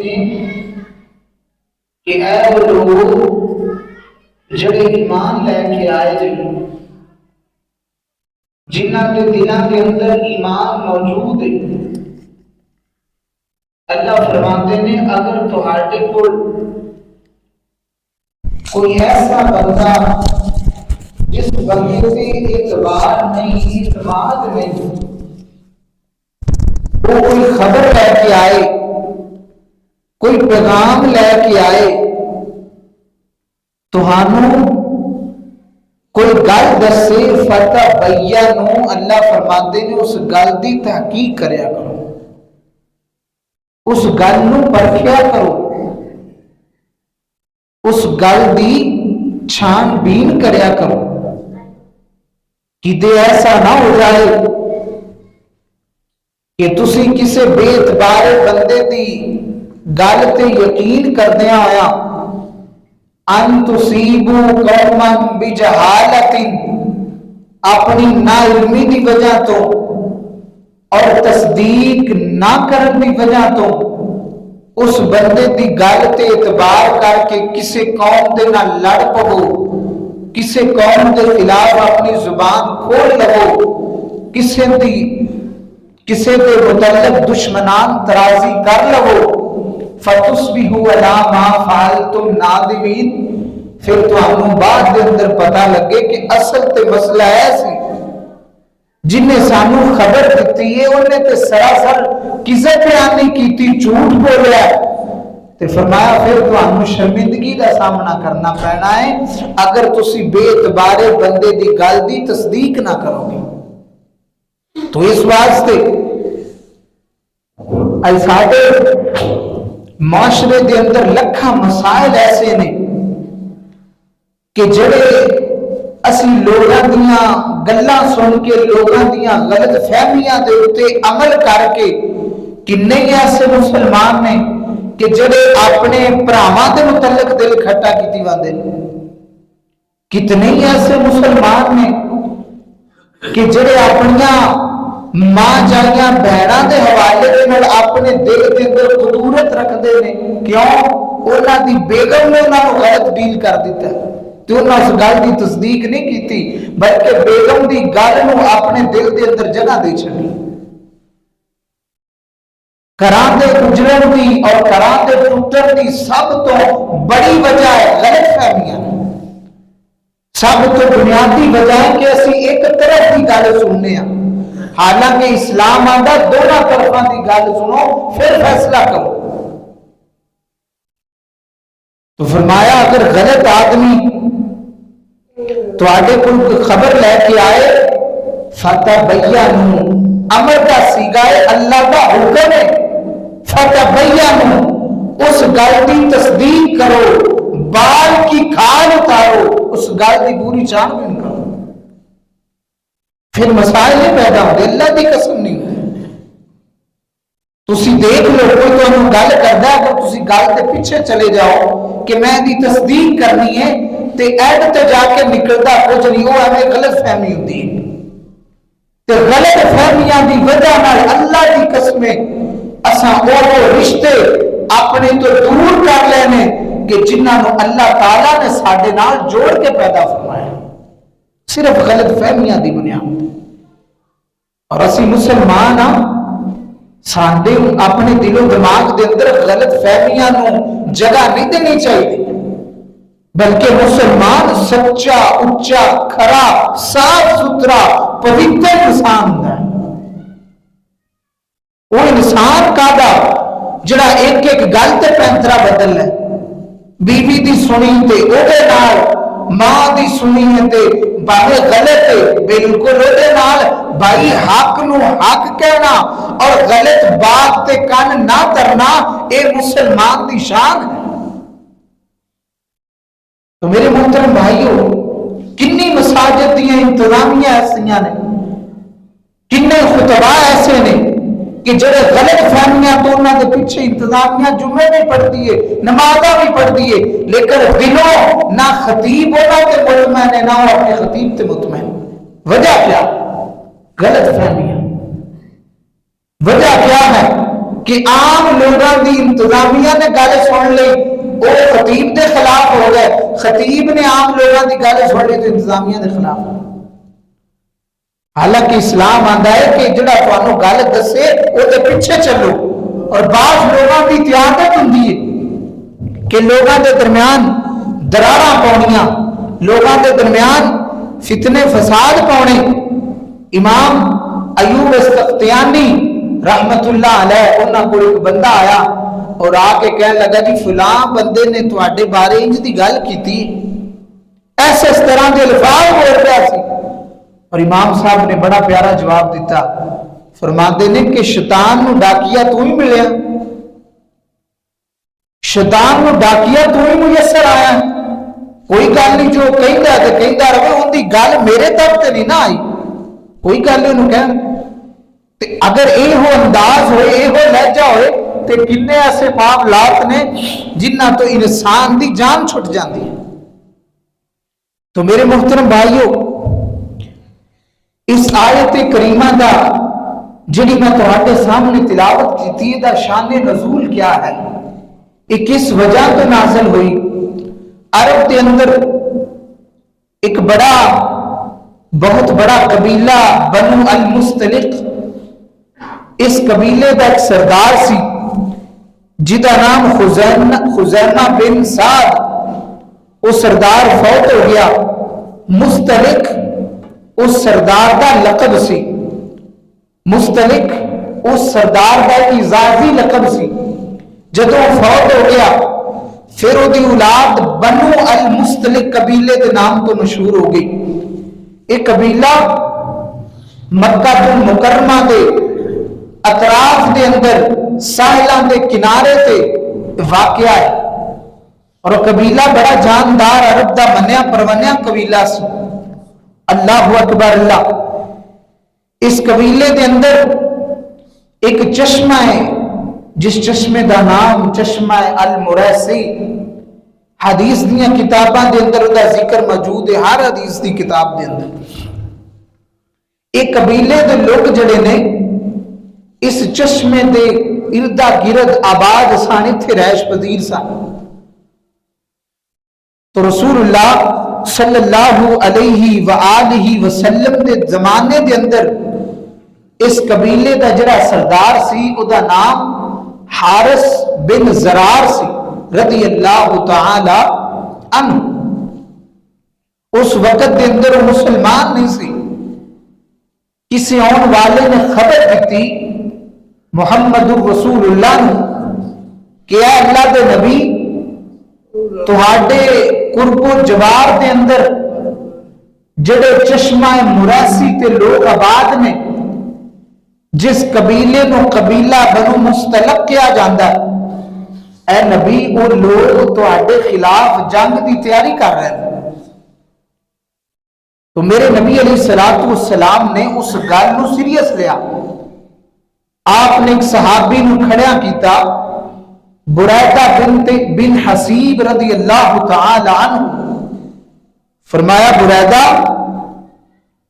ہیں کہ اے وہ لوگ جڑے ایمان لے کے آئے جی، جنہاں کے دلوں کے اندر ایمان موجود ہے، اللہ فرماتے ہیں اگر تہاڈے کول کوئی ایسا بندہ جس بندے سے اعتبار نہیں، اعتماد نہیں، وہ کوئی خبر لے کے آئے، کوئی پیغام لے کے آئے، تہانوں کوئی گل دسے فتبینوا، اللہ فرماتے نے اس گل دی تحقیق کریا کرو، اس گل نو پرکھیا کرو، اس گل دی چھان بین کریا کرو، کتے ایسا نہ ہو جائے کہ تسی کسے بے اعتبار بندے دی گل تے یقین کردیا ہویا ان تصیبوا قوما بجہالت، اپنی نا علمی دی وجہ تو اور تصدیق نہ کرن دی وجہ تو اس بندے دی گل تے اعتبار کر کے کسے قوم دے نہ لڑ پو، کسے قوم دے خلاف اپنی زبان کھول لو، کسے دے متعلق دشمنان ترازی کر لو، فتصبحوا علی ما فعلتم نادمین، پھر تمہیں بعد دے اندر پتہ لگے کہ اصل تے مسئلہ ایسی جن نے سانو خبر دیتی ہے انہیں تے سراسر کسے بیان نہیں کیتی، جھوٹ بولیا، تے فرمایا پھر تمہیں شرمندگی کا سامنا کرنا پینا ہے اگر تسی بے اعتبار بندے دی گل دی تصدیق نہ کرو گے۔ تو اس واسطے ساڈے معاشرے دے اندر لکھاں مسائل ایسے نے کہ جڑے اسی لوگاں دیاں گلاں سن کے، لوگاں دیاں غلط فہمیاں دے اتے عمل کر کے، کنے ایسے مسلمان نے کہ جڑے اپنے بھراواں دے متعلق دل کھٹا کیتی واندے، کتنے ایسے مسلمان نے کہ جڑے اپنیاں ماں جائیاں بہناں دے حوالے دے نال اپنے دل کے اندر خطورت رکھدے نے، کیوں؟ انہاں دی بیگم نے انہاں نوں غلط ڈیل کر دیتا ہے تو انہاں اس گل دی تصدیق نہیں کیتی، بلکہ بیگم دی گل نوں اپنے دل دے اندر جگہ دے چھڈی۔ گھراں دے اجڑن دی اور گھراں دے ٹوٹن دی سب تو بڑی وجہ ہے غلط فہمیاں، سب تو بنیادی وجہ ہے کہ اسی ایک طرف کی گل سننے ہیں، حالانکہ اسلام آندا دونوں طرفاں دی گل سنو پھر فیصلہ کرو۔ تو فرمایا اگر غلط آدمی تو آگے کوئی خبر لے کے آئے فتبینوا، امر کا سیغہ ہے، اللہ کا حکم ہے، فتبینوا، اس گل کی تصدیق کرو، بال کی کھال اتارو، اس گل کی پوری چھان بین کرو، پھر مسائل نہیں پیدا ہوتے، اللہ کی قسم نہیں ہوتی۔ تسی دیکھ لو کوئی تو انہوں گل کردا ہے، اگر تسی گل کے پیچھے چلے جاؤ کہ میں دی تصدیق کرنی ہے تے ایڈ تے جا کے نکلدا کچھ نہیں، وہ ہمیں غلط فہمی ہوتی ہے، تے غلط فہمیاں دی وجہ نال اللہ دی قسمیں اساں وہ رشتے اپنے تو دور کر لینے کہ جنہاں نو اللہ تعالیٰ نے ساڈے نال جوڑ کے پیدا فرمایا، صرف غلط فہمیاں دی بنیاد۔ اور اسی مسلمان ہاں، ساڈے اپنے دل و دماغ دے اندر غلط فہمیاں نو جگہ نہیں دینی چاہیے، بلکہ مسلمان سچا، اچا، کھرا، صاف ستھرا، پوتر انسان ہے۔ وہ انسان کادا جڑا ایک ایک گل تے پینترا بدل ہے، بیوی دی سنی تے او دے نال، ماں دی سنی تے باہے غلط ہے، بالکل او دے نال بھائی حق نو حق کہنا اور غلط بات تے کان نہ کرنا، اے مسلمان دی شان ہے۔ تو میرے محترم بھائیو، کنی مساجد دیاں انتظامیہ ایسیاں نے، کنے خطبہ ایسے نے کہ جڑے غلط فہمیاں تو انہاں دے پیچھے انتظامیہ جمعے بھی پڑھتی ہے، نمازاں بھی پڑھتی ہے، لیکن دلوں نہ خطیب ہونا تے مطمئن ہے، نہ وہ اپنے خطیب تے مطمئن۔ وجہ کیا؟ غلط فہمیاں۔ وجہ کیا ہے کہ عام لوگوں کی انتظامیہ نے گل سن لی، وہ خطیب کے خلاف ہو گئے، خطیب نے عام لوگوں کی گل سن لی تو انتظامیہ کے خلاف ہو گئے۔ حالانکہ اسلام آتا ہے کہ جڑا تمہیں گل دسے وہ پیچھے چلو، اور بعض لوگوں کی تیادت ہوتی ہے کہ لوگوں کے درمیان دراراں پاؤنیاں، لوگوں کے درمیان فتنے فساد پاؤنے۔ امام ایوب سختیانی رحمت اللہ علیہ انہوں کو ایک بندہ آیا اور آ کے کہنے لگا جی فلاں بندے نے تواڈے بارے انج دی گل کیتی، ایسے اس طرح کے الفاظ بول رہا سی، اور امام صاحب نے بڑا پیارا جواب دیتا، فرماتے نے کہ شیطان نو ڈاکیا تو ہی ملیا، شیطان نو ڈاکیا تو ہی میسر آیا، کوئی گل نہیں جو کہندا تے کہندا رہے، ان دی گل میرے تک تے نہیں نہ آئی، کوئی گل نہیں انہوں کہن تے اگر یہ ہو انداز ہوئے، یہ ہو لہجہ ہوئے تے کنے ایسے معاملات نے جنہ تو انسان دی جان چھٹ جاندی ہے۔ تو میرے محترم بھائیو، اس آیت کریمہ دا جڑی میں تہاڈے سامنے تلاوت کی دا شان نزول کیا ہے، یہ کس وجہ تو نازل ہوئی؟ عرب کے اندر ایک بہت بڑا قبیلہ بنو المستلق، اس قبیلے کا ایک سردار سی جدا نام خزیمہ بن سعد، وہ سردار فوت ہو گیا۔ مستلق اس سردار کا لقب سی، مستلق اس سردار کا ایک اعزازی لقب سی۔ جدوں فوت ہو گیا پھر وہ دی اولاد بنو المستلق قبیلے کے نام تو مشہور ہو گئی۔ ایک قبیلہ مکہ المکرمہ دے اطراف دے اندر ساحلاں دے کنارے تے واقع ہے، اور قبیلہ بڑا جاندار عرب دا منیا پرونیا قبیلہ سی۔ اللہ اکبر اللہ۔ اس قبیلے دے اندر ایک چشمہ ہے جس چشمے دا نام چشمہ المریسی، حدیث دیاں کتاباں دے اندر دا ذکر موجود ہے، ہر حدیث دی کتاب دے اندر۔ ایک قبیلے دے لوگ جڑے نے اس چشمے دے اردا گرد آباد سان، اتھے رہائش پذیر سن۔ تو رسول اللہ صلی اللہ علیہ وآلہ وسلم دے زمانے دے اندر اس قبیلے دا جڑا سردار سی او دا نام حارث بن زرار سی رضی اللہ تعالی عنہ۔ اس وقت دے اندر وہ مسلمان نہیں سی، کسی آن والے نے خبر دیتی محمد رسول اللہ نے کہ اے اللہ دے نبی تہاڈے قرب و جوار دے اندر جڑے چشمہ مریسی تے لوگ آباد نے، جس قبیلے نو قبیلہ بنو مستلق کیا جاندہ ہے، اے نبی وہ لوگ تہاڈے خلاف جنگ دی تیاری کر رہے ہیں۔ تو میرے نبی علیہ السلام نے اس گل نو سیریس لیا۔ آپ نے ایک صحابی نو کھڑیا کیتا، بریدہ بن حسیب رضی اللہ تعالی عنہ، فرمایا بریدہ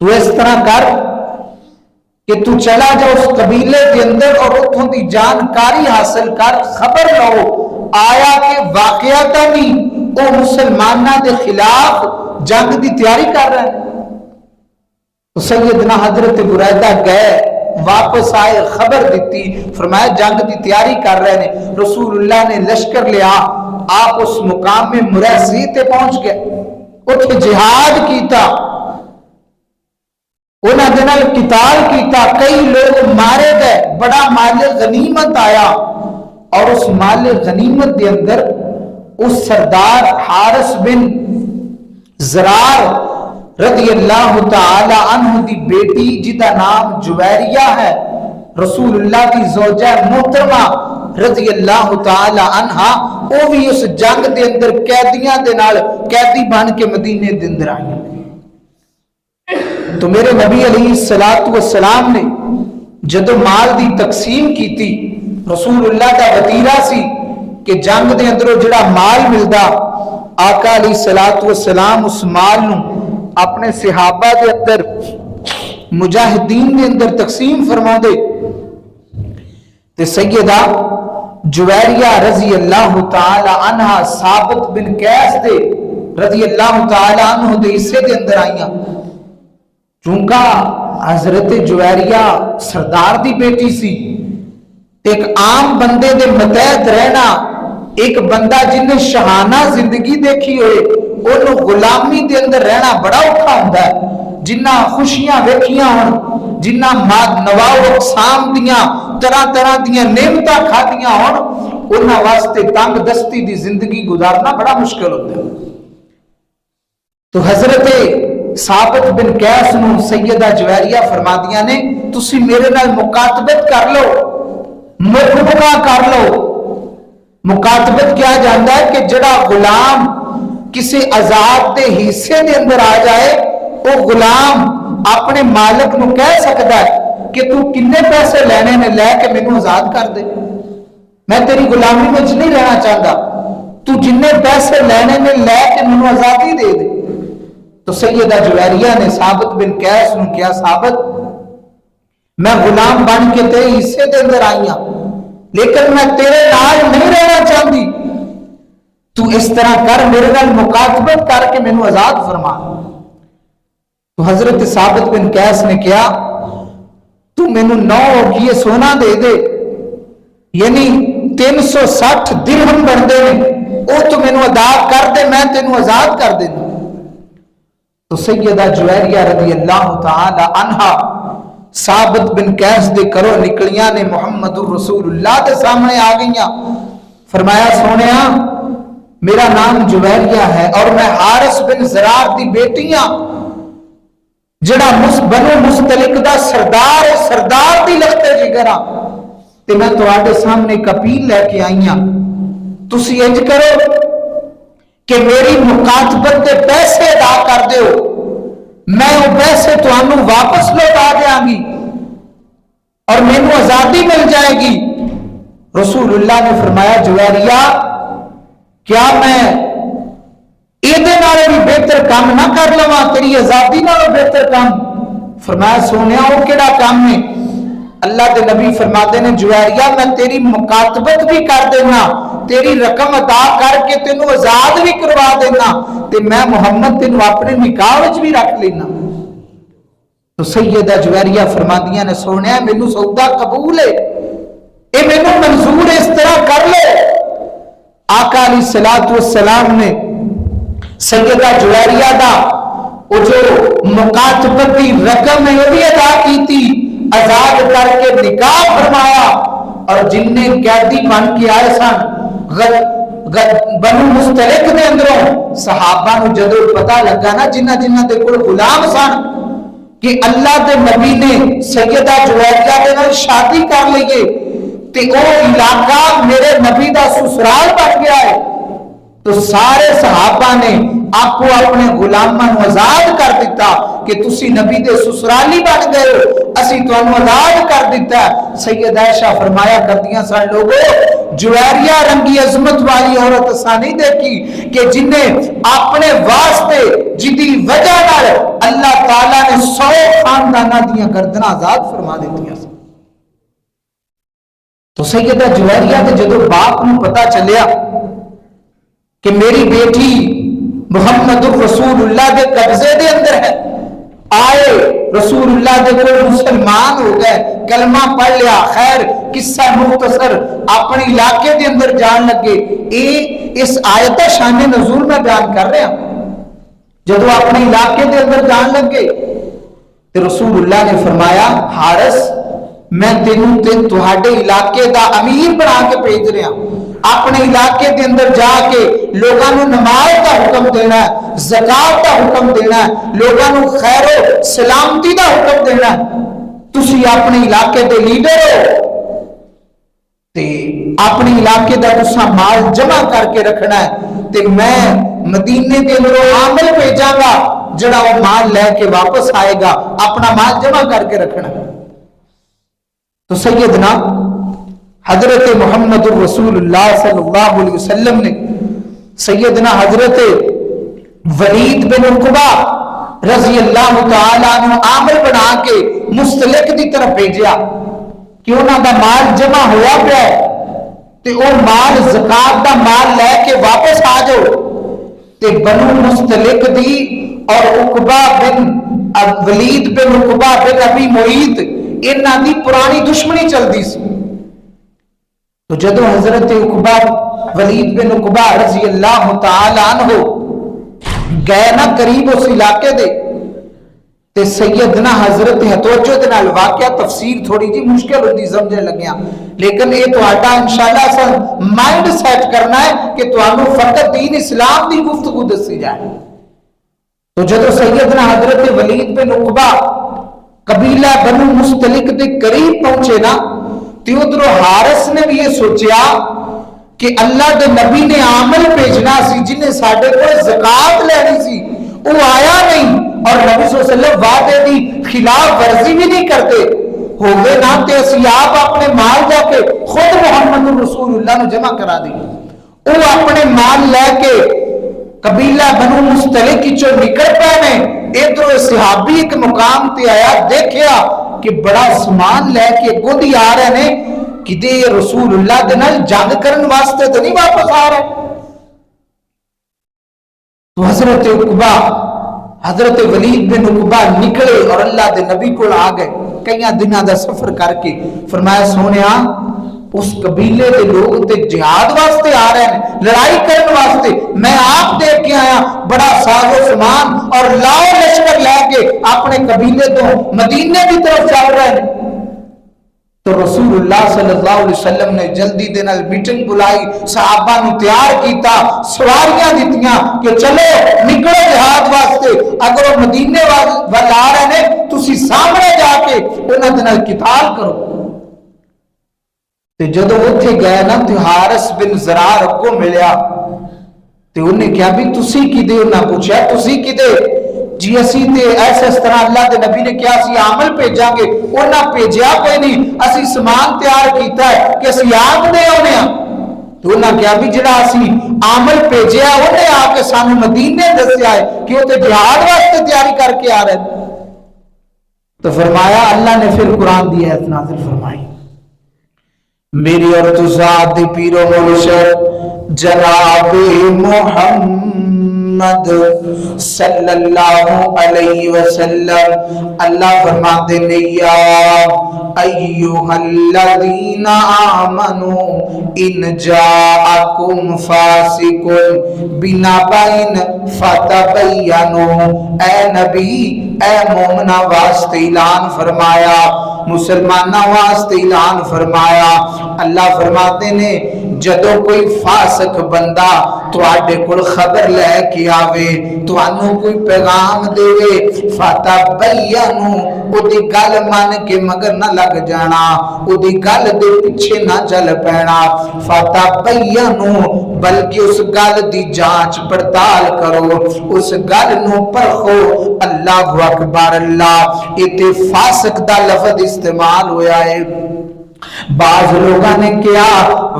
تو اس طرح کر کہ تو چلا جا اس قبیلے کے اندر اور اتھوں دی جانکاری حاصل کر، خبر لو آیا کہ واقعتا نہیں وہ مسلمانہ دے خلاف جنگ دی تیاری کر رہے ہیں۔ تو سیدنا حضرت بریدہ گئے، واپس آئے، خبر دیتی، فرمایا جنگ دی تیاری کر رہے ہیں۔ رسول اللہ نے لشکر لیا، آپ اس مقام میں مریسی تے پہنچ گئے، اتھے جہاد کیتا، انہاں دے نال قتال کیتا، کئی لوگ مارے گئے، بڑا مال غنیمت آیا، اور اس مال غنیمت دے اندر اس سردار حارث بن زرار رضی اللہ تعالی عنہ دی بیٹی جدا نام جویریہ ہے، رسول اللہ کی زوجہ محترمہ رضی اللہ تعالی عنہ، وہ بھی اس جنگ دے اندر قیدیاں دے نال قیدی بن کے مدینے دے اندر آئی۔ تو میرے نبی علیہ السلام نے جدو مال دی تقسیم کی تھی، رسول اللہ کا وطیرہ سی کہ جنگ دے اندروں جڑا مال ملدا، آقا علیہ السلام اس مال نو اپنے صحابہ دے اندر مجاہدین دے اندر تقسیم فرما دے، تے سیدہ جویریہ رضی اللہ تعالی عنہ ثابت بن قیس دے رضی اللہ تعالی عنہ دے حصے دے اندر آئیاں. چونکہ حضرت جویریہ سردار دی بیٹی سی، ایک عام بندے دے متحد رہنا، ایک بندہ جن نے شہانہ زندگی دیکھی ہوئے انہوں غلامی دے اندر رہنا بڑا اوکھا ہوتا ہے. جنہ خوشیاں ویکھیاں ہون، جنہ نواؤ اقسام دیاں طرح طرح دیاں نعمتاں کھادیاں ہون، انہاں واسطے تنگ دستی دی زندگی گزارنا بڑا مشکل ہوتا ہے. تو حضرت ثابت بن قیس نو سیدہ جویریہ فرما دیاں نے تسی میرے نال مکاتبت کر لو، مرفقہ کر لو. مکاتبت کیا جاندا ہے کہ جڑا غلام کسی عذاب دے حصے دے اندر آ جائے، وہ غلام اپنے مالک نو کہہ سکتا ہے کہ تو کنے پیسے لینے نے لے کے مینوں آزاد کر دے، میں تیری غلامی میں نہیں رہنا چاہتا، تو جنے پیسے لینے نے لے کے مینوں آزادی دے دے. تو سیدہ جویریہ نے ثابت بن قیس نو کیا، ثابت میں غلام بن کے تیرے حصے دے اندر آئیاں لیکن میں تیرے نال نہیں رہنا چاہتی، تو اس طرح کر میرے نال مکاتبت کر کے مینوں آزاد فرما. تو حضرت ثابت بن قیس نے کیا تو مینوں 9 سونا دے دے، یعنی 360 درہم بن دے او تو مینوں ادا کر دے، میں تینوں آزاد کر دینا. تو سیدہ جویریہ رضی اللہ تعالی عنہا ثابت بن قیس دے کرو نکلیاں نے محمد الرسول اللہ دے سامنے آ گئیاں. فرمایا سونیا میرا نام جویریہ ہے اور میں حارث بن زرار دی بیٹیاں، جڑا بنو مستلق دا سردار ہے، سردار دی لختے جگرا، تے میں تواڈے سامنے ایک اپیل لے کے آئیاں. تسی انج کرو کہ میری مکاتبت دے پیسے ادا کر دیو، میں وہ پیسے تانوں واپس لوٹا دیاں گی اور مینوں آزادی مل جائے گی. رسول اللہ نے فرمایا جویریہ کیا میں ایدے نالے بھی بہتر کام نہ کر لواں، تیری آزادی نالوں بہتر کام؟ فرمایا سونیا وہ کیڑا کام ہے؟ اللہ دے نبی فرماتے ہیں جویریہ میں تیری مکاتبت بھی کر دینا، تیری رقم ادا کر کے تینوں آزاد بھی کروا دینا، تے میں محمد تینوں اپنے نکاح وچ بھی رکھ لینا. تو سیدہ جویریہ فرماندیاں نے سونیا مینوں سودا قبول ہے، اے مینوں منظور اس طرح کر لے. آقا علیہ الصلوۃ والسلام نے سیدہ جویریہ دا وہ جو مکاتبت دی رقم ہے وہ بھی ادا کی تھی، آزاد کر کے نکاح فرمایا. اور جن نے قیدی بن کے آئے سن بنو مستلق دے اندروں صحابہ نو جدو پتہ لگا نا جنہ جنہ دے کول غلام سن کہ اللہ دے نبی نے سیدہ جویریہ دے نال شادی کر لئیے تے او علاقہ میرے نبی دا سسرال بن گیا ہے، تو سارے صحابہ نے آپ کو اپنے غلاماں نو آزاد کر دیتا کہ تسی نبی دے سسرالی بن گئے ہو، اسی تانوں آزاد کر دیتا ہے. سید عائشہ فرمایا کرتیاں سن لوگوں جویریہ رنگی عظمت والی عورت اساں نہیں دیکھی کہ جن نے اپنے واسطے جدی وجہ نال اللہ تعالیٰ نے 100 خانداناں دیاں گردناں آزاد فرما دیتیاں. تو سیدہ جویریہ کے جدو باپ نو پتہ چلیا کہ میری بیٹی محمد الرسول اللہ دے قبضے دے اندر ہے، آئے رسول اللہ دے کوئی مسلمان ہو گئے، کلمہ پڑھ لیا، خیر قصہ مختصر اپنے علاقے دے اندر جان لگے. اس آیت شان نزول میں بیان کر رہا ہوں. جدو اپنے علاقے دے اندر جان لگے تو رسول اللہ نے فرمایا حارث میں تینوں تے تہاڈے علاقے دا امیر بنا کے بھیج رہا ہوں، اپنے علاقے دے اندر جا کے لوگاں نو نماز دا حکم دینا ہے، زکات دا حکم دینا ہے، لوگاں نو خیر و سلامتی دا حکم دینا ہے. تسی اپنے علاقے دے لیڈر ہو تے اپنے علاقے دا تساں مال جمع کر کے رکھنا ہے تے میں مدینے دے اندر عامل بھیجاں گا جڑا وہ مال لے کے واپس آئے گا، اپنا مال جمع کر کے رکھنا ہے. تو سیدنا حضرت محمد الرسول اللہ صلی اللہ علیہ وسلم نے سیدنا حضرت ولید بن عقبہ رضی اللہ تعالیٰ عنہ عامل بنا کے مستلق دی طرف بھیجیا کہ انہوں دا مال جمع ہوا پیا تے او مال زکات دا مال لے کے واپس آ جاؤ. تے بنو مستلق دی اور عقبہ بن ولید بن عقبہ بن ابی معیط انہاں دی پرانی دشمنی چلدی سی. تو جدو حضرت عقبہ ولید بن عقبہ رضی اللہ تعالی عنہ گئے نا قریب اس علاقے دے تے سیدنا حضرت توجہ دے نال واقعہ تفسیر تھوڑی جی مشکل ہوتی سمجھنے لگیا، لیکن یہ تہاڈا انشاءاللہ اصل مائنڈ سیٹ کرنا ہے کہ تانوں فقط دین اسلام دی گفتگو دسی جائے. تو جدو سیدنا حضرت ولید بن عقبہ قبیلہ بنو مستلق دے قریب پہنچے نا تے ادھروں حارث نے بھی یہ سوچیا کہ اللہ دے نبی نے عامل بھیجنا سی جنہیں ساڈے کو زکات لینی سی، وہ آیا نہیں اور نبی صلی اللہ علیہ وسلم وعدے دی خلاف ورزی بھی نہیں کرتے ہوگے نا تے اسی آپ اپنے مال جا کے خود محمد رسول اللہ نے جمع کرا دی. وہ اپنے مال لے کے قبیلہ بنو مستلق کی جو نکل پے نے ادھر صحابی ایک مقام تے آیا، دیکھیا کہ بڑا سامان لے کے گودی آ رہے ہیں کہ دے رسول اللہ دے نال جنگ کرن واسطے تو نہیں واپس آ رہے. تو حضرت عقبہ حضرت ولید بن عقبہ نکلے اور اللہ دے نبی کو آ گئے کئی دنوں دا سفر کر کے. فرمایا سونیا اس قبیلے دے لوگ تے جہاد واسطے آ رہے ہیں، لڑائی کرن واسطے، میں آپ دیکھ کے آیا بڑا ساز و سامان اور لاؤ لشکر لے کے اپنے قبیلے تو مدینے کی طرف چل رہے ہیں. تو رسول اللہ صلی اللہ علیہ وسلم نے جلدی دے نال میٹنگ بلائی، صحابہ نو تیار کیتا، سواریاں دتیاں کہ چلو نکلو جہاد واسطے، اگر وہ مدینے وال آ رہے ہیں تسی سامنے جا کے انہاں دے نال قتال کرو. تے جدو اوتھے گئے نا تے حارث بن زرار کو ملیا تے انہیں کہا بھی تسی کدے؟ انہاں پوچھا تسی کدے؟ جی اسی تے ایسے اس طرح اللہ دے نبی نے کیا اسی عامل بھیجاں گے، انہاں بھیجیا کوئی نہیں، اسی سامان تیار کیتا ہے کہ اسی آگ دے ہونے ہاں. تو انہاں کہا بھی جڑا اسی عامل بھیجیا انہیں آ کے سانو مدینے دسیا ہے کہ وہ تے جہاد واسطے تیاری کر کے آ رہے ہیں. تو فرمایا اللہ نے پھر قرآن دی آیت نازل فرمائی، میری اور تزاد پیر و مرشد جناب محمد صلی اللہ علیہ وسلم اللہ فرماتے ہیں یا ایوہ الذین آمنوا ان جاءکم فاسق بنبأ فتبینوا. اے نبی اے مومنہ واسطے اعلان فرمایا، مسلمانہ واسطے اعلان فرمایا. اللہ فرماتے نے جدو کوئی فاسق بندہ تو آڈے کل خبر لے کے آوے تو انہوں کوئی پیغام دے فتبینو او دی گل مان کے مگر نہ لگ جانا، او دی گل دے پیچھے نہ چل پینا. فتبینو بلکہ اس گل دی جانچ پڑتال کرو، اس گل نو پرخو. اللہ اکبر اللہ. اتے فاسق دا لفظ استعمال ہویا ہے. بعض لوگوں نے کیا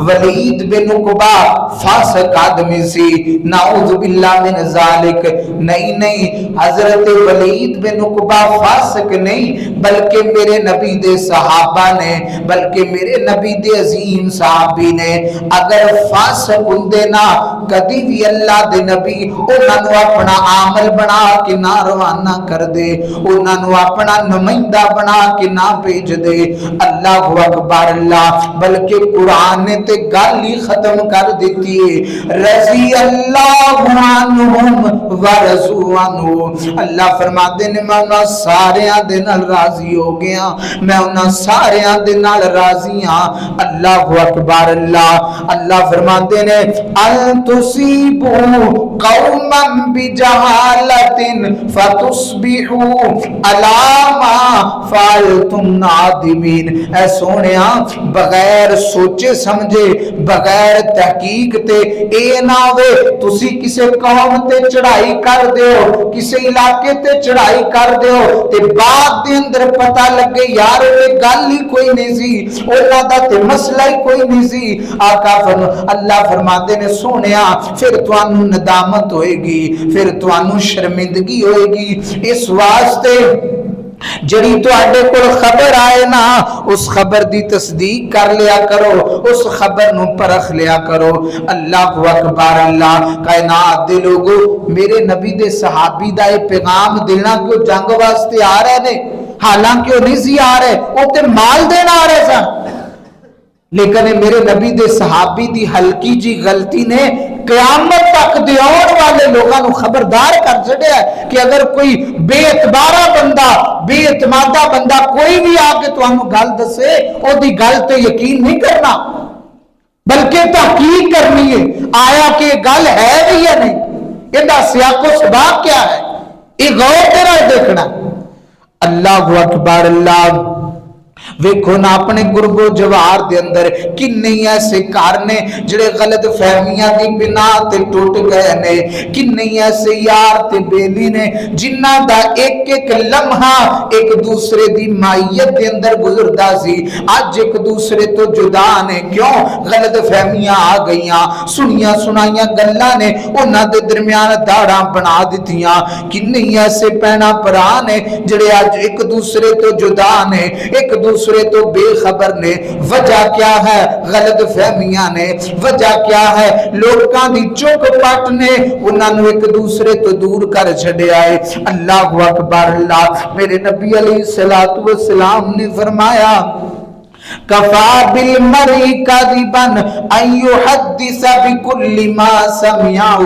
ولید بن عقبہ فاسق آدمی سی، نعوذ باللہ من ذالک. نہیں نہیں، حضرت ولید بن عقبہ فاسق نہیں بلکہ میرے نبی دے صحابہ نے، بلکہ میرے نبی دے عظیم صحابی نے اگر فاسق ہوندے نا کدی بھی اللہ دے نبی انہاں نو اپنا عامل بنا کے نہ روانہ کر دے، انہاں نو اپنا نمائندہ بنا کے نہ بھیج دے. اللہ اکبر اللہ. بلکہ قرآن نے تے گل ہی ختم کر دیتی ہے، رضی اللہ عنہم ورضوا عنہ. اللہ فرماتے نے میں انہاں ساریاں دے نال راضی ہو گیا، میں انہاں ساریاں دے نال راضی ہاں. اللہ اکبر اللہ. اللہ فرماتے نے ان تصیبوا قوما بجہالۃ فتصبحوا علی ما فعلتم نادمین. اے سونیا بغیر سوچے سمجھے بغیر تحقیق تے اے نہ ہوئے تسی کسے قوم تے چڑھائی کر دیو، کسے علاقے تے چڑھائی کر دیو تے بعد دے اندر پتہ لگے یار اے گل ہی کوئی نہیں سی، اونا دا تے مسئلہ ہی کوئی نہیں سی. آقا اللہ فرماتے نے سونیا پھر توانو ندامت ہوئے گی، پھر توانو شرمندگی ہوئے گی. اس واسطے جڑی تواڈے کول خبر آئے نا اس خبر دی تصدیق کر لیا کرو، اس خبر نو پرکھ لیا کرو۔ اللہ اکبر۔ اللہ کائنات دے لوگو میرے نبی دے صحابی دا یہ پیغام دینا کہ وہ جنگ واسطے آ رہے نے، حالانکہ وہ نہیں سی آ رہے، وہ تے مال دینا آ رہے سن، لیکن میرے نبی دے صحابی دی ہلکی جی غلطی نے قیامت تک دے آن والے لوگوں کو خبردار کر چھڑیا ہے کہ اگر کوئی بے اعتبارہ بندہ، بے اعتمادہ بندہ کوئی بھی آ کے تانوں گل دسے او دی گل تے یقین نہیں کرنا، بلکہ تحقیق کرنی ہے آیا کہ گل ہے بھی یا نہیں، یہ دا سیاق و سباق کیا ہے، یہ غور کرا دیکھنا۔ اللہ اکبر۔ اللہ ویکھو نا اپنے گرب و جوار دے اندر کنی ایسے کارنے جڑے غلط فہمیاں دی بنا تے ٹوٹ گئے نے، کنی ایسے یار تے بیلی نے جنہ دا ایک ایک لمحہ ایک دوسرے دی مائیت دے اندر گزردا سی، آج ایک دوسرے تو جدا نے، کیوں؟ غلط فہمیاں آ گئیاں، سنیاں سنائیاں گلاں نے انہاں دے درمیان داڑاں بنا دتیاں، کنی ایسے پینا پرا نے جڑے آج ایک دوسرے تو جدا نے، ایک دوسرے تو بے خبر نے۔ وجہ کیا ہے؟ غلط فہمیاں نے۔ وجہ کیا ہے؟ لوکاں دی چوک پٹ نے انہاں نو ایک دوسرے تو دور کر چھڈیا ہے۔ اللہ اکبر۔ اللہ میرے نبی علیہ الصلوۃ والسلام نے فرمایا کفا بالمرء کاذبا ان یحدث بکل ما سمعہ،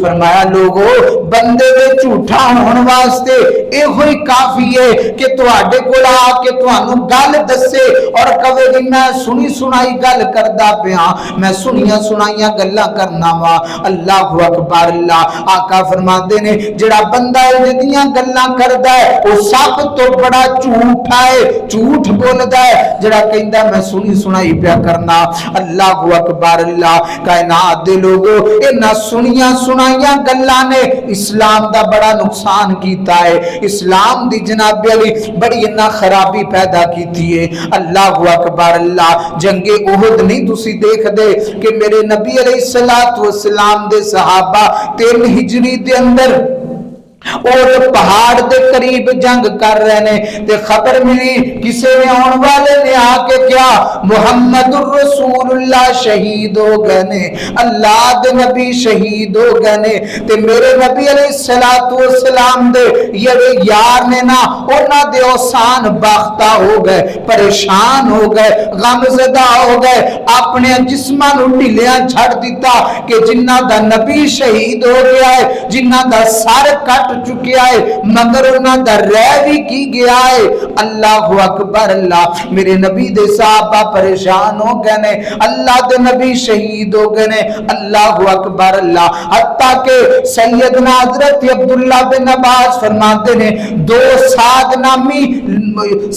فرمایا لوگو بندے دے جھوٹا ہون واسطے اے ہوئی کافی ہے کہ تواڈے کول آ کے تانوں گل دسے اور کہے کہ میں سنی سنائی گل کردا پیا، میں سنیاں سنائیاں گلاں کرنا وا۔ اللہ اکبر۔ اللہ آقا فرماندے نے جڑا بندہ ایدیاں گلاں کردا ہے او سب تو بڑا جھوٹا ہے، جھوٹ بولدا ہے جڑا کہندا میں سنی سنائی پیا کرنا۔ اللہ اکبر۔ اللہ کائنات دے لوگو انہاں سنیاں سنائیاں گلاں نے اسلام دا بڑا نقصان کیتا ہے، اسلام دی جناب علی بڑی انہاں خرابی پیدا کیتی ہے۔ اللہ اکبر۔ اللہ جنگ احد نہیں تسی دیکھ دے کہ میرے نبی علیہ الصلوۃ والسلام دے صحابہ 3 ہجری دے اندر اور پہاڑ دے قریب جنگ کر رہے نے تے خبر ملی کسے نے آن والے نے آ کے کیا محمد الرسول اللہ شہید ہو گئے نے، اللہ دے نبی شہید ہو گئے نے، تے میرے نبی علیہ الصلوۃ والسلام دے یہ یار نے نا انہاں دے اوسان باختہ ہو گئے، پریشان ہو گئے، غم زدہ ہو گئے، اپنے جسماں نو ڈھیلیاں چھڑ دیتا کہ جنہ دا نبی شہید ہو گیا ہے، جنہ دا سر کٹ چکیا ہے مگر انہاں دا رہ بھی کی گیا ہے۔ اللہ اکبر۔ اللہ میرے نبی دے صحابہ پریشان ہو گئے نے، اللہ دے نبی شہید ہو گئے نے۔ اللہ اکبر۔ اللہ حتیٰ کہ سیدنا حضرت عبداللہ بن عباس فرماتے نے 2 سعد نامی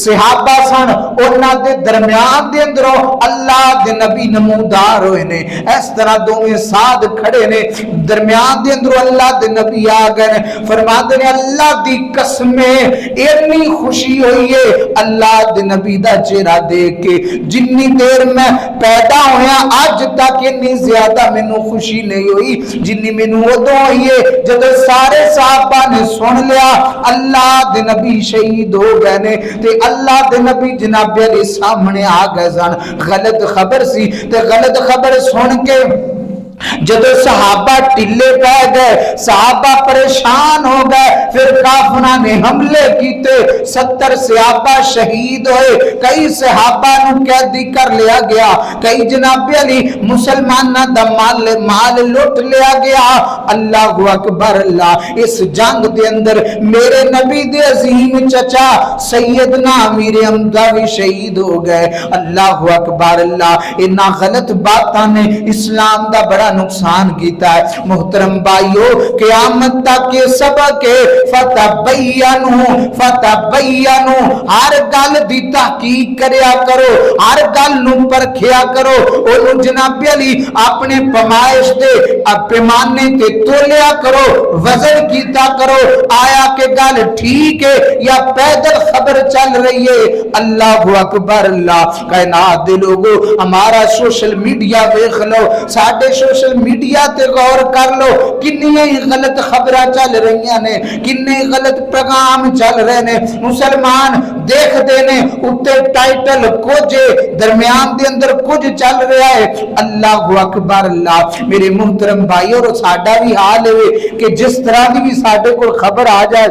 صحابہ سن، انہاں دے درمیان دے اندروں اللہ دے نبی نمودار ہوئے نے، اس طرح دوویں سعد کھڑے نے درمیان دے اندروں اللہ دے نبی آ گئے نے۔ فرماتے ہیں اللہ دی قسمیں اتنی خوشی ہوئی ہے اللہ دے نبی دا چہرہ دیکھ کے، جنی دیر میں پیدا ہویا آج تک اتنی زیادہ مینوں خوشی نہیں ہوئی جنی مینوں ادوں ہوئی ہے جب سارے صحابہ نے سن لیا اللہ دے نبی شہید ہو گئے نے تے اللہ دے نبی جناب علی سامنے آ گئے سن۔ غلط خبر سی تے غلط خبر سن کے جب صحابہ ٹلے پہ گئے، صحابہ پریشان ہو گئے، پھر کافروں نے حملے کیتے، 70 صحابہ شہید ہوئے، کئی صحابہ نو قیدی کر لیا گیا، کئی جناب علی مسلمانہ دا مال لوٹ لیا گیا۔ اللہ اکبر۔ اللہ اس جنگ دے اندر میرے نبی دے عظیم چچا سیدنا امیر حمزہ بھی شہید ہو گئے۔ اللہ اکبر۔ اللہ انہاں غلط باتاں نے اسلام دا بڑا نقصان کیتا ہے۔ محترم بھائیو قیامت تک کے سبق فتبینوا، ہر گل دی تحقیق کریا کرو، ہر گل نو پرکھیا کرو، اور جناب علی اپنے پیمائش دے پیمانے تے تولیا کرو، وزن کیتا کرو، آیا کہ گل ٹھیک ہے یا پیدل خبر چل رہی ہے۔ اللہ اکبر۔ اللہ کائنات دے لوگو ہمارا سوشل میڈیا دیکھ لو، ساڈے سوشل میڈیا تے غور کر لو کنیاں غلط خبراں چل رہی نے، کنے غلط پیغام چل رہے نے، مسلمان دیکھ دے نے اتے ٹائٹل کچھ درمیان دے اندر کچھ چل رہا ہے۔ اللہ اکبر اللہ میرے محترم بھائی، اور ساڈا بھی حال ہے کہ جس طرح دی بھی ساڈے کو خبر آ جائے،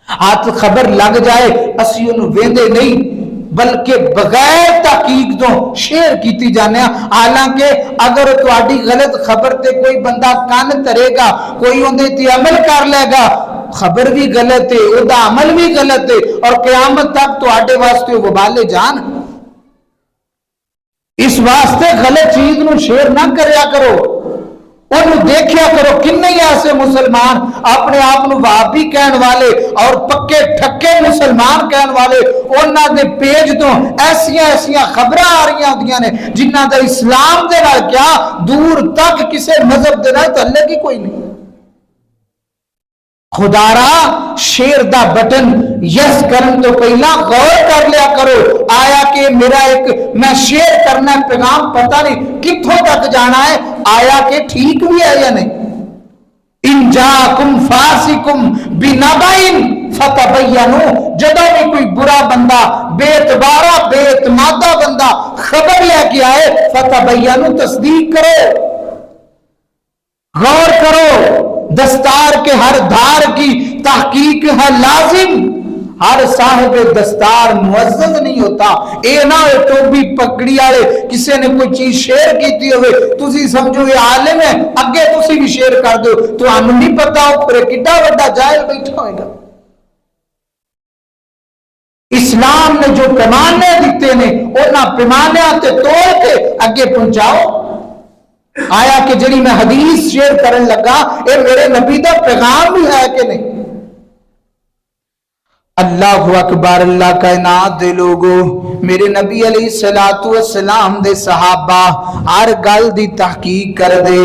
ہاتھ خبر لگ جائے، اسی انہوں ویندے نہیں بلکہ بغیر تحقیق تو شیئر کیتی جانے ہیں۔ حالانکہ اگر تہاڈی غلط خبر تے کوئی بندہ کان ترے گا، کوئی اندے تے عمل کر لے گا، خبر بھی غلط ہے، او دا عمل بھی غلط ہے، اور قیامت تک تہاڈے واسطے وبال جان۔ اس واسطے غلط چیز نو شیئر نہ کریا کرو، انہوں دیکھیا کرو کنے ایسے مسلمان اپنے آپ نو وہابی کہن والے اور پکے ٹھکے مسلمان کہن والے انہاں دے پیج تو ایسیاں خبراں آ رہی ہوندیاں نے جنہاں دا اسلام دے نال کیا دور تک کسے مذہب دے نال تعلق ہی کوئی نہیں۔ خدا را شیر دا بٹن یس کرن تو پہلا غور کر لیا کرو، آیا کہ میرا ایک میں شیئر کرنا پیغام پتہ نہیں کتھوں تک جانا ہے، آیا کہ ٹھیک بھی ہے یا نہیں۔ ان جاکم فاسقم بنبائن فتبینوا، جدو بھی کوئی برا بندہ بے اعتبارہ بے اعتمادہ بندہ خبر لے کے آئے، فتبینوا تصدیق کرو، غور کرو۔ دستار کے ہر دھار کی تحقیق ہے لازم، ہر صاحب دستار معزز نہیں ہوتا۔ اے نہ ہو تو بھی پکڑی آئے کسی نے کوئی چیز شیئر کیتی ہوئے تسی سمجھو یہ عالم ہے، اگے تسی بھی شیئر کر دو تو ہم نہیں پتا ہو پھر کڈا بڑا جاہل بیٹھا ہوئے گا۔ اسلام نے جو پیمانے دیتے نے انہاں پیمانیاں تے توڑ کے اگے پہنچاؤ۔ آیا کہ جنہی میں حدیث شیئر کرن لگا اے میرے نبی دا پیغام بھی ہے کہ نہیں؟ اللہ اکبر، اللہ کائنات دے لوگو، میرے نبی علیہ السلام دے صحابہ ہر گل دی تحقیق کر دے،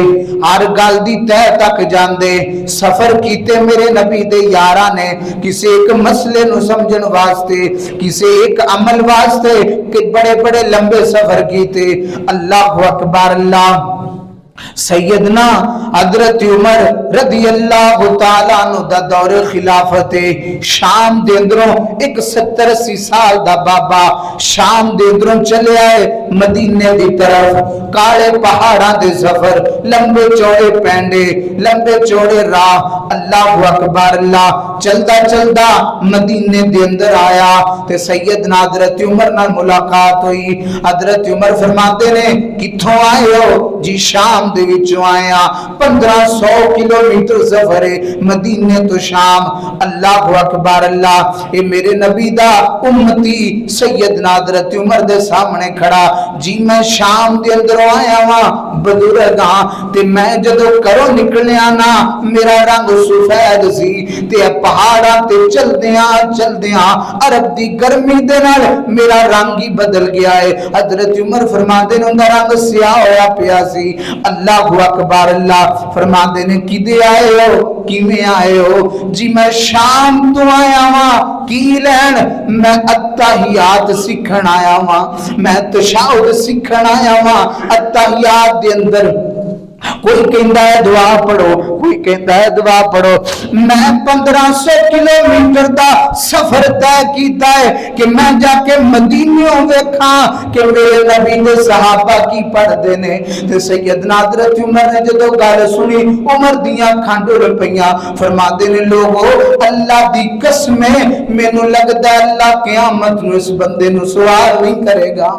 ہر گل دی تہ تک جان دے، سفر کیتے میرے نبی دے یارہ نے کسی ایک مسئلے نو سمجھن واسطے، کسی ایک عمل واسطے کہ بڑے بڑے لمبے سفر کیتے۔ اللہ اکبر اللہ، سیدنا حضرت عمر رضی اللہ تعالیٰ عنہ دا دور خلافت شام دے اندروں ایک 70-80 سال دا بابا شام دے اندروں چلے آئے مدینے دی طرف، کالے پہاڑاں دے سفر، لمبے چوڑے پینڈے، لمبے چوڑے راہ۔ اللہ اکبر اللہ، چلدا چلدا مدینے دے اندر آیا تے سیدنا حضرت عمر نال ملاقات ہوئی۔ حضرت عمر فرماتے نے کتھوں آئے ہو؟ جی شام دے وچوں آیا، 1500 کلومیٹر سفر ہے مدینے تو شام۔ اللہ اکبر اللہ، اے میرے نبی دا امتی سیدنا حضرت عمر دے سامنے کھڑا، جی میں شام دے اندر آیا ہاں بزرگ ہاں تے میں جدو کرو نکلیا نا میرا رنگ سفید سی تے پہاڑاں تے چلدیاں عرب دی گرمی دے نال میرا رنگ ہی بدل گیا ہے۔ حضرت عمر فرماتے نے اندر رنگ سیاہ ہویا پیا سی۔ اللہ اکبر اللہ، فرماتے نے کدے آئے ہو کیویں آئے ہو؟ جی میں شام تو آیا ہاں، کی لین؟ میں اتحیات سکھن آیا ہاں، میں تشہد سکھن آیا ہاں۔ اتحیات دے اندر کوئی کہندا ہے دعا پڑھو، کوئی کہندا ہے دعا پڑھو۔ میں 1500 کلومیٹر دا سفر طے کیتا ہے کہ میں جا کے مدینیوں ویکھاں کہ میرے نبی دے صحابہ کی پڑھ دے نے۔ تے سیدنا حضرت عمر نے جدو گل سنی عمر دیاں کھانڈ پیاں، فرماتے نے لوگو اللہ دی قسم مینوں لگدا ہے اللہ قیامت نو اس بندے نو سوال نہیں کرے گا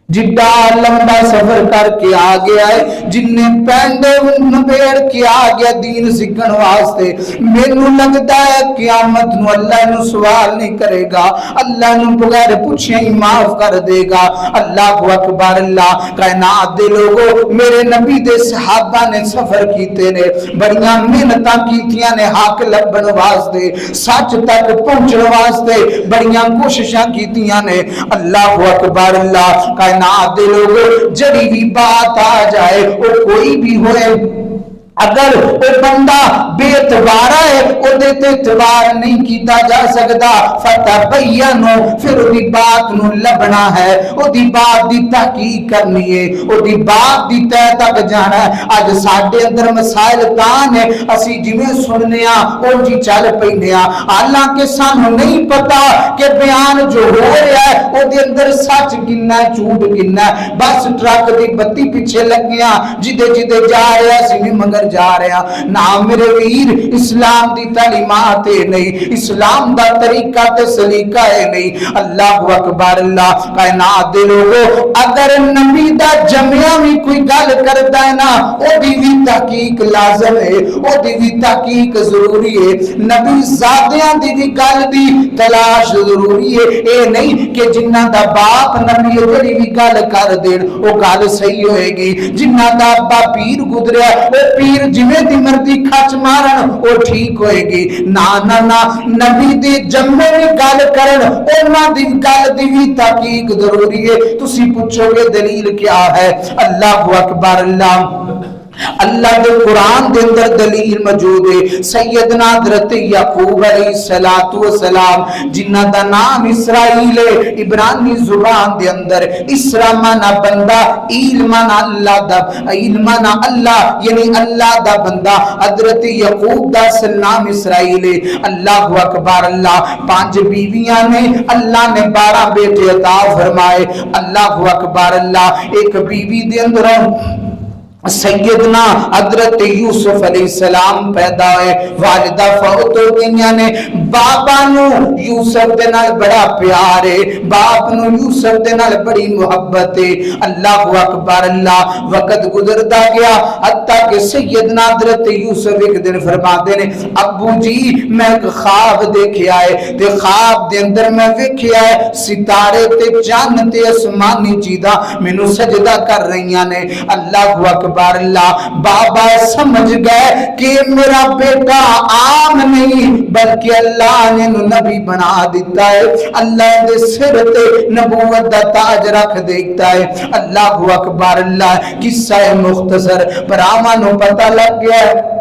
جڈا لمبا سفر کر کے آ گیا ہے، جن نے پینڈے نبیڑ کے آ گیا دین سکھن واسطے، مینوں لگتا ہے قیامت نو اللہ نو سوال نہیں کرے گا، اللہ نو بغیر پوچھے ہی معاف کر دے گا۔ اللہ اکبر اللہ، کائنات دے لوگو میرے نبی دے صحابہ نے سفر کیتے نے، بڑیاں محنتاں کیتیاں نے حق لبن واسطے، سچ تک پہنچن واسطے بڑیاں کوششاں کیتیاں نے۔ اللہ اکبر اللہ، نہ دے لوگو جڑی بھی بات آ جائے وہ کوئی بھی ہوئے اگر وہ بندہ بے اعتبارا ہے اودے تے اعتبار نہیں کیتا جا سکتا فتبینو پھر دی بات نو لبنا ہے دی بات دی تحقیق کرنی ہے دی بات دی تہ تک جانا ہے اج ساڈے اندر مسائل کان ہے اسی جویں سننے او جی چل پیندے حالانکہ سانو نہیں پتا کہ بیان جو ہو رہا ہے او دے اندر سچ کنا ہے جھوٹ کنا ہے بس ٹرک دی بتی پیچھے لگیا جدے جدے جا رہا سی بھی مگر جا رہا نا میرے ویر اسلام دی تعلیمات نہیں اسلام دا طریقہ تے سلیقہ ہے نہیں اللہ اکبر اللہ کائنات دے لوگو اگر نبی دا جمعہ بھی کوئی گل کرتا ہے نا او دی بھی تحقیق لازم ہے او دی بھی تحقیق ضروری ہے نبی زادیاں دی بھی گل دی تلاش ضروری ہے اے نہیں کہ جنہ دا باپ نبی جڑی بھی گل کر دین او گل صحیح ہوئے گی جنہ دا ابا پیر گزریا او پیر جویں دی مرضی کھچ مارن او ٹھیک ہوئے گی نا نا نا نبی دی جمعے بھی گل کرن انہاں دی گل دی بھی تحقیق ضروری ہے تسی پوچھو گے دلیل کیا ہے اللہ اکبر اللہ دے قرآن دے اندر دلیل موجود ہے سیدنا حضرت یعقوب علیہ السلام جنہ دا نام اسرائیل ہے عبرانی زبان دے اندر اسرا مانا بندہ ایل مانا اللہ یعنی اللہ دا بندہ حضرت یعقوب دا نام اسرائیل ہے اللہ اکبر اللہ 5 بیویاں نے اللہ نے 12 بیٹے عطا فرمائے اللہ اکبر اللہ ایک بیوی دے اندر سیدنا حضرت یوسف علیہ السلام پیدا ہوئے والدہ فوت ہو گئیاں نے بابا نو یوسف دے نال بڑا پیار ہے باپ نو یوسف دے نال بڑی محبت ہے اللہ اکبر اللہ وقت گزردا گیا حتیٰ کہ سیدنا حضرت یوسف ایک دن فرماتے نے ابو جی میں ایک خواب دیکھیا ہے تے خواب دے اندر میں ویکھیا ہے ستارے تے چاند تے آسمانی چیزاں مینوں سجدہ کر رہیاں نے اللہ اکبر اللہ بابا سمجھ گئے کہ میرا بیٹا عام نہیں بلکہ اللہ نے نبی بنا دیتا ہے اللہ دے سر تے نبوت دا تاج رکھ دیتا ہے اللہ اکبر اللہ قصہ مختصر پر آمانو پتہ لگ گیا ہے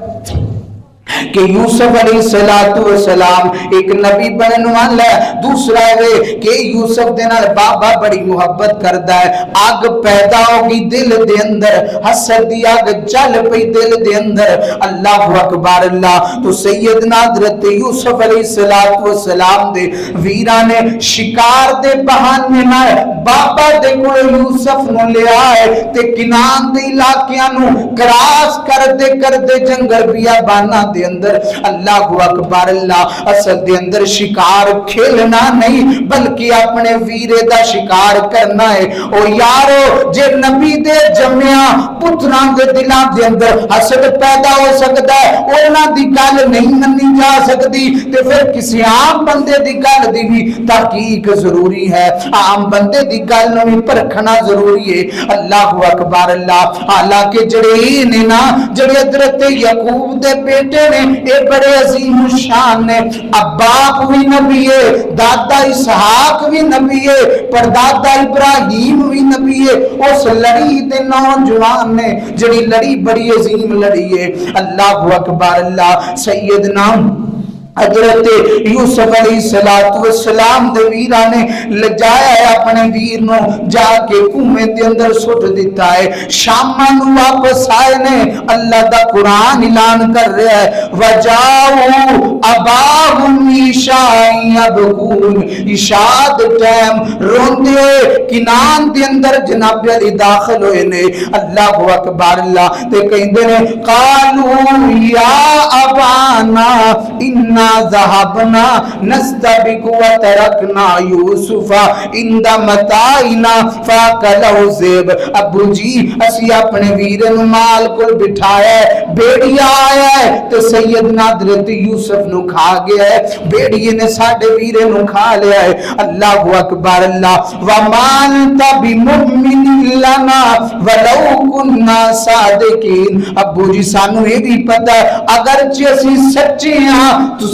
کہ یوسف علیہ السلام ایک نبی بنن والا ہے دوسرا ہے کہ یوسف دے نال بابا بڑی محبت کردا ہے آگ پیدا ہوگی دل دے اندر حسد دی آگ جل پئی دل دے اندر اللہ اکبر اللہ تو سیدنا حضرت یوسف علیہ السلام دے ویراں نے شکار دے بہانے نال بابا دے کول یوسف نو لے آئے تے کنان دے علاقیاں نو کراس کردے جنگل بیاباناں دے اندر اللہ اکبر اللہ اصل دے اندر شکار کھیلنا نہیں بلکہ اپنے ویرے دا شکار کرنا ہے او یارو جے نبی دے جمعہ پتران دے دلاں دے اندر حسد پیدا ہو سکتا ہے انہاں دی گل نہیں منی جا سکتی تے پھر کسی عام بندے دی گل دی بھی تحقیق ضروری ہے عام بندے دی گل نوں بھی پرکھنا ضروری ہے اللہ اکبر اللہ حالانکہ جڑے نے نا جڑے حضرت یعقوب دے بیٹے نے اے بڑے عظیم شان نے باپ بھی نبی ہے دادا اسحاق بھی نبی ہے پردادا ابراہیم بھی نبی ہے اس لڑی دے نوجوان نے جڑی لڑی بڑی عظیم لڑی ہے اللہ اکبر اللہ سیدنا حضرت یوسف علیہ السلام دے ویراں نے لجایا ہے اپنے ویر نو جا کے کنویں دے اندر سٹ دیتا ہے شاماں نو واپس آئے نے اللہ دا قرآن اعلان کر رہا ہے وجاؤ اباہم عشاء یبکون عشاء دے ٹائم روندے کنان دے اندر جناب علی داخل ہوئے نے اللہ اکبر اللہ تے کہندے نے قالوا یا ابانا اننا ذهبنا نستبق وتركنا يوسف عند متاعنا فاكله الذئب ابو جی اسی اپنے ویر نو مال کول بٹھایا ہے بیڑیا آیا ہے تے سیدنا حضرت یوسف نو کھا گیا ہے بیڑیے نے ساڈے ویر نو کھا لیا ہے اللہ اکبر اللہ ومان بمؤمن لنا ولو كنا صادقین ابو جی سانو یہ بھی پتہ اگرچہ اسی سچے ہاں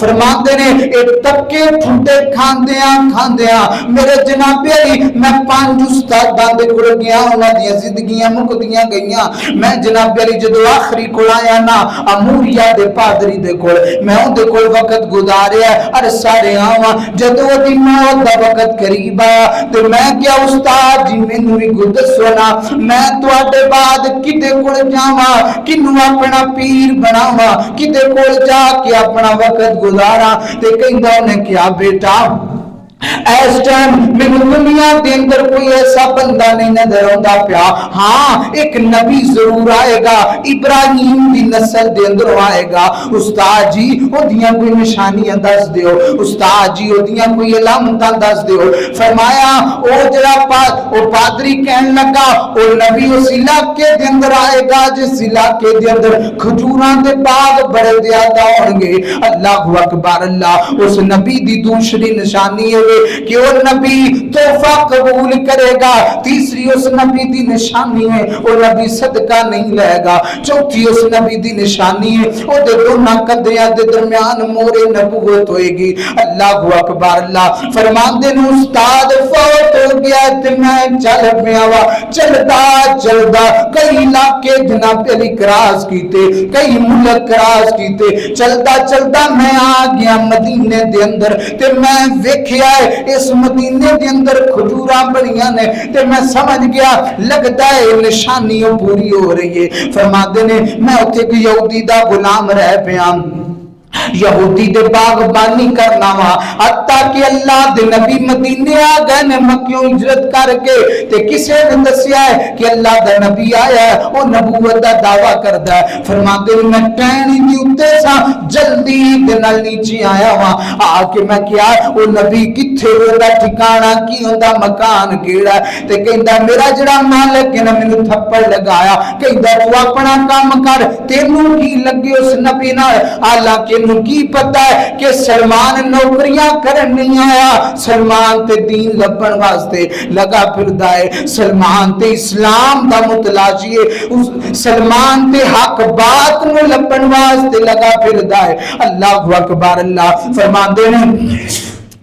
فرماتے نے ایک تکے ٹھنڈے کھاندیاں میرے جناب علی میں 5 استاداں دے کول گیا انہاں دی زندگیاں مکدیاں گئیاں میں جناب علی جدو آخری کول آیا نا اموریا دے پادری دے کول میں اون دے کول وقت گزاریا عرصہ رہا ہاں جدو دی موت دا وقت قریب آیا تے میں کیا استاد جی مینوں وی کچھ دسو نا میں تواڈے بعد کدے کول جاواں کنوں اپنا پیر بناواں کدے کول جا کے اپنا وقت گزارا تے کہندا نے کیا بیٹا اس ٹائم میں دنیا کے اندر کوئی ایسا بندہ نہیں نظر آتا پیا ہاں ایک نبی ضرور آئے گا ابراہیم دی نسل دے اندر آئے گا استاد جی اودیاں کوئی نشانیاں دس دیو استاد جی اودیاں کوئی علامتاں دس دیو فرمایا او جڑا او پادری کہن لگا او نبی اس علاقے دے اندر آئے گا جس علاقے دے اندر کھجوراں دے باغ بڑے زیادہ ہون گے اللہ اکبر اللہ اس نبی دی دوسری نشانی ہے کہ وہ نبی تحفہ قبول کرے گا تیسری اس نبی دی نشانی ہے وہ نبی صدقہ نہیں لے گا چوتھی اس نبی دی نشانی ہے وہ دے دونوں کندھیاں دے درمیان مور نبوت ہوئے گی اللہ اکبر اللہ فرماندے نے استاد فوت ہو گیا تے میں چل پیا وا چلدا کئی علاقے جناب علی کراس کیتے کئی ملک کراس کیتے چلدا میں آ گیا مدینے دے اندر تے میں ویکھیا اس مدینے دے اندر کھجوراں بڑیاں نے تے میں سمجھ گیا لگتا ہے نشانی پوری ہو رہی ہے فرماتے نے میں اوتھے ایک یہودی دا غلام رہ پیا یہودی دے باغبانی کرنا وا حتیٰ کہ اللہ دے نبی مدینے آ گئے نے مکیوں ہجرت کر کے تے کسے نے دسیا ہے کہ اللہ دا نبی آیا ہے وہ نبوت دا دعویٰ کردا ہے فرماتے ہیں میں ٹہنی دی اُتے سا جلدی دے نال نیچے آیا وا آ کے میں کیا وہ نبی کتھے ہوندا ٹھکانہ کی ہوندا مکان کیڑا تے کہندا میرا جڑا مالک ہے نا مینوں تھپڑ لگایا کہندا تو اپنا کام کر تینوں کی لگے اس نبی نال حالانکہ کی پتہ ہے کہ سلمان نوکریاں کرن نہیں آیا سلمان تے دین لبن واسطے لگا پھردا ہے سلمان تے اسلام دا متلاشی ہے سلمان تے حق بات نو لبن واسطے لگا پھردا ہے اللہ اکبر اللہ فرماندے ہیں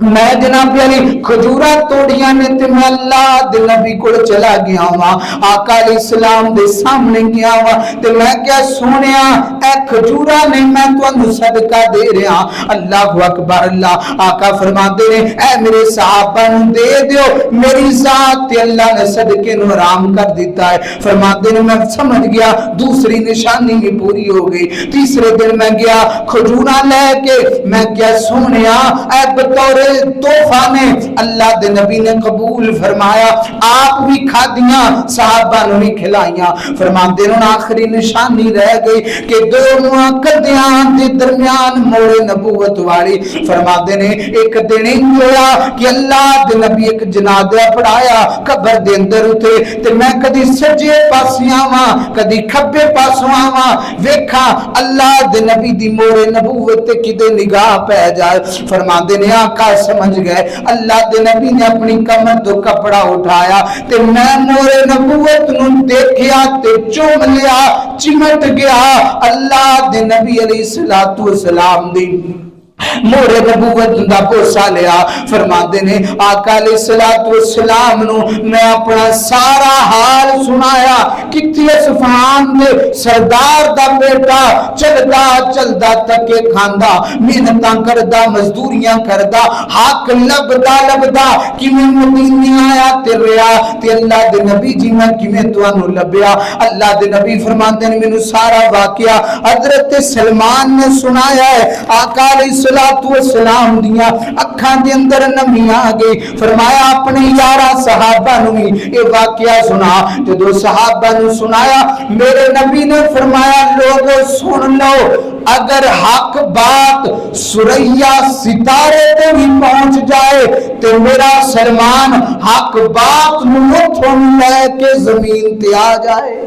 میں جناب علی کھجورا توڑیاں نے تے میں اللہ دے نبی کو چلا گیا ہوا آقا علیہ السلام دے سامنے گیا ہوا تے میں کیا سونیا اے کھجورا نے میں تو صدقہ دے رہا اللہ اکبر اللہ آقا فرماتے ہیں اے میرے صحابہ دے دیو میری ذات تے اللہ نے صدقے نو حرام کر دیتا ہے فرماتے ہیں میں سمجھ گیا دوسری نشانی بھی پوری ہو گئی تیسرے دن میں گیا کھجورا لے کے میں کیا سونیا اے بطور تحفہ نے اللہ دے نبی نے قبول فرمایا آپ بھی کھادیاں صحابہ نے بھی کھلائیاں فرماتے ہیں آخری نشانی رہ گئی کہ دو مقدیاں دے درمیان موڑ نبوت والی فرماتے ہیں ایک دن ہویا کہ اللہ دے نبی ایک جنازہ پڑھایا قبر دے اندر اٹھے تے میں کدی سجے پاسوں آواں کدی کھبے پاسوں آواں ویکھا اللہ دے نبی دی موڑ نبوت تے کدے نگاہ پہ جائے فرماتے ہیں آقا سمجھ گئے اللہ دے نبی نے اپنی کمر تو کپڑا اٹھایا تے میں مور نبوت نو دیکھیا تے چوم لیا چمٹ گیا اللہ دے نبی علیہ الصلوۃ والسلام دی مور نبوت دا بوسا لیا فرماتے نے آقا علیہ الصلوۃ والسلام نو میں اپنا سارا حال سنایا کتھی اصفہان دے سردار دا بیٹا چلدا تکے کھاندا محنتاں کردا مزدوریاں کردا حق لبدا کیویں مدینے آیا تے ریا تے اللہ دے نبی جی میں کیویں تانوں لبیا اللہ دے نبی فرماتے نے مینوں سارا واقعہ حضرت سلمان نے سنایا ہے آقا علیہ والسلام دیا اکھاں دے اندر نمی آ گئی فرمایا اپنے یارہ صحابہ نو یہ واقعہ سنا جدو صحابہ نو سنایا میرے نبی نے فرمایا لوگوں سن لو اگر حق بات سریا ستارے تے بھی پہنچ جائے تو میرا سلمان حق بات نوتھوں لے کے زمین تے آ جائے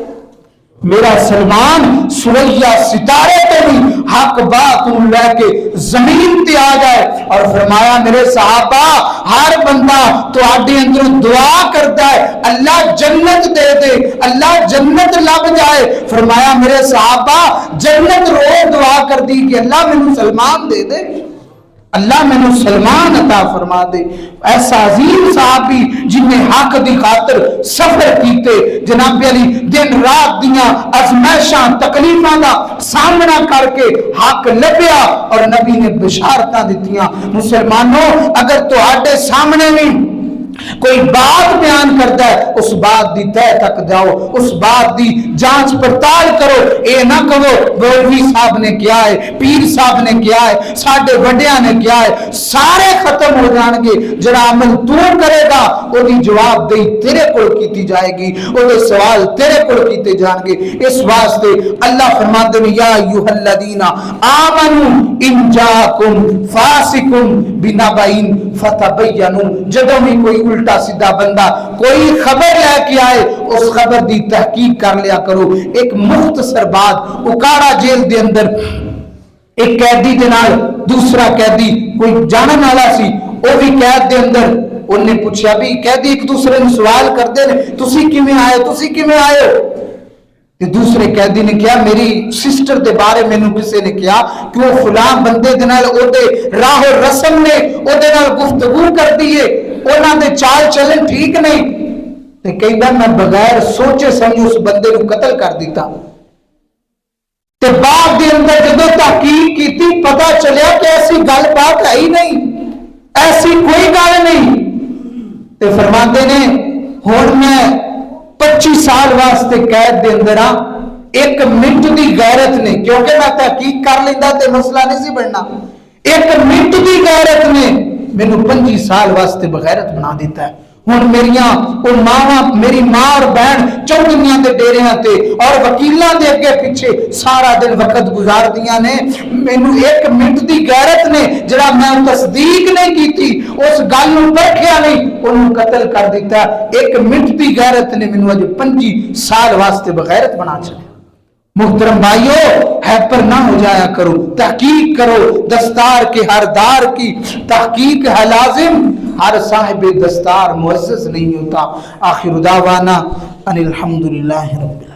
میرا سلمان سوریا ستارے تے بھی حق بات لے کے زمین تے آ جائے. اور فرمایا میرے صحابہ ہر بندہ تواڈے اندر دعا کرتا ہے اللہ جنت دے دے, اللہ جنت لب جائے. فرمایا میرے صحابہ جنت رو دعا کر دی کہ اللہ مینوں سلمان دے دے, اللہ میں نے سلمان عطا فرما دے. ایسا عظیم صحابی جن نے حق دی خاطر سفر کیتے, جناب علی دن رات دیاں ازمائشاں تکلیفاں دا سامنا کر کے حق لبیا اور نبی نے بشارتاں دتیاں. مسلمانوں اگر تہاڈے سامنے نہیں کوئی بات بیان کرتا ہے اس بات دی تہ تک جاؤ, اس بات دی جانچ پڑتال کرو. اے نہ کہو مولوی صاحب نے کیا ہے, پیر صاحب نے کیا ہے, ساڈے وڈیاں نے کیا ہے, سارے ختم ہو جان گے. جڑا عمل تو کرے گا او دی جواب دہی تیرے کول کیتی جائے گی, او دے سوال تیرے کول کیتے جان گے. اس واسطے اللہ فرماتے ہیں یا ایھا الذین آمنوا ان جاءکم فاسق بنبأ فتبینوا. جدوں بھی کوئی الٹا سیدھا بندہ کوئی خبر لے کے آئے اس خبر دی تحقیق کر لیا کرو. ایک مختصر بات, اکاڑا جیل دے اندر ایک قیدی دے نال دوسرا قیدی کوئی جانن والا سی, وہ بھی قید دے اندر انہوں نے پوچھا بھی قیدی ایک دوسرے نے سوال کرتے ہیں تسی کیویں آئے تسی کیویں آئے ہو. کہ دوسرے قیدی نے کیا میری سسٹر دے بارے میں کسے نے کیا کہ وہ فلاں بندے دے نال او دے راہ و رسم نے او دے نال گفتگو کر دیے, انہاں دے چال چلن ٹھیک نہیں, تے کہندا میں بغیر سوچے سمجھے اس بندے کو قتل کر دیتا. تے بعد دے اندر جدوں تحقیق کیتی پتہ چلیا کہ ایسی گل بات ہے ہی نہیں, ایسی کوئی گل نہیں. تے فرماتے نے ہن میں 25 سال واسطے قید دے اندر ہاں, ایک منٹ دی غیرت نے, کیونکہ میں تحقیق کر لیندا تے مسئلہ نہیں سی بننا, ایک منٹ دی غیرت نے مینوں 25 سال واسطے بغیرت بنا دیتا ہے. ہن میریاں او ماواں, میری ماں اور بہن چوکیاں دے ڈیریاں تے اور وکیلاں دے اگے پیچھے سارا دن وقت گزار دیاں نے, مینوں ایک منٹ دی غیرت نے جڑا میں تصدیق نہیں کیتی اس گل نوں پرکھیا نہیں اونوں قتل کر دیتا. ایک منٹ دی غیرت نے مینوں اج 25 سال واسطے بغیرت بنا چھڈیا. محترم بھائیو ہیپر نہ ہو جایا کرو, تحقیق کرو. دستار کے ہر دار کی تحقیق ہے لازم, ہر صاحب دستار معزز نہیں ہوتا. آخر دعوانا ان الحمدللہ رب العالمین.